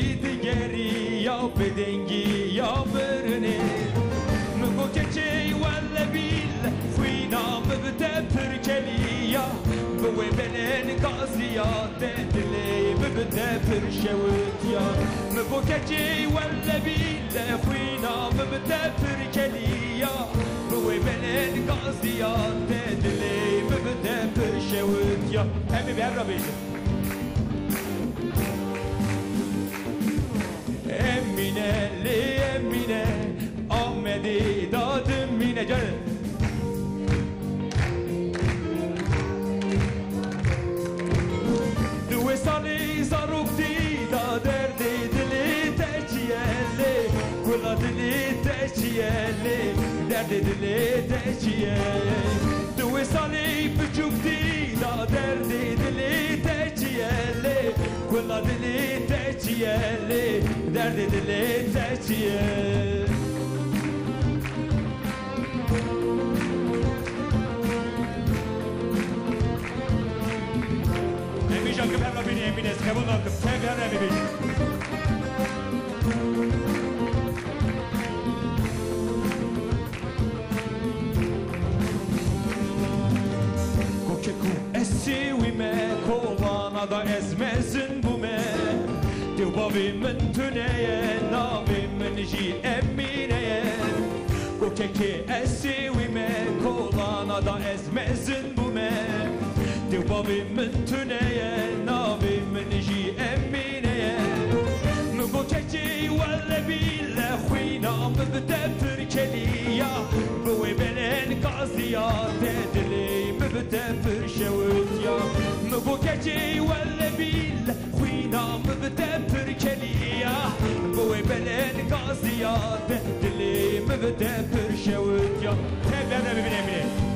دیگری یا بدنگی یا برنه مگو کچی ولا بیل فینا ببته پرکلیا بوی بلن قاضیات دلی ببته پرشوتیا مگو کچی ولا بیل فینا ببته پرکلیا بوی بلن قاضیات دلی ببته پرشوتیا همی بر را بیشتر Emine li Emine Ahmedi dadım mine gel Due sali zarukti da derdi dili teçiyeli Kula dili teçiyeli derdi dili teçiyeli Due sali buçukti da derdi dili teçiyeli Kula dili teçiyeli derdi dili teçiyeli Emi şarkı perla beni emines kabul hakkım Sevler emi beni Kokeku esivime kovana da ezmezin bu me Devavimin tüneye navimin ji emineye Kokeki esivime kovana da ezmezin bu me Devavimin tüneye navimin ji emineye Mgo keçi valla bile khwina mbde perkeliya Bwe belen qaziyat dili mbde pershawtya Mgo keçi valla bile khwina mbde perkeliya Bwe belen qaziyat dili mbde pershawtya Teblerine bibine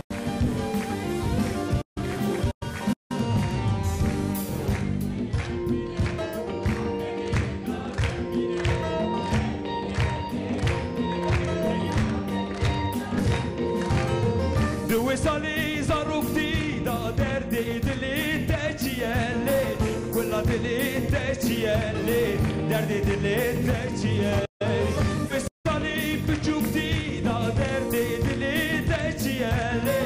Due sali zarukti da derdi dili teçiyeli Quella dili teçiyeli derdi dili teçiyeli Due sali buçukti da derdi dili teçiyeli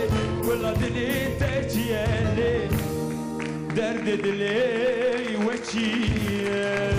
Quella dili teçiyeli derdi dili veçiyeli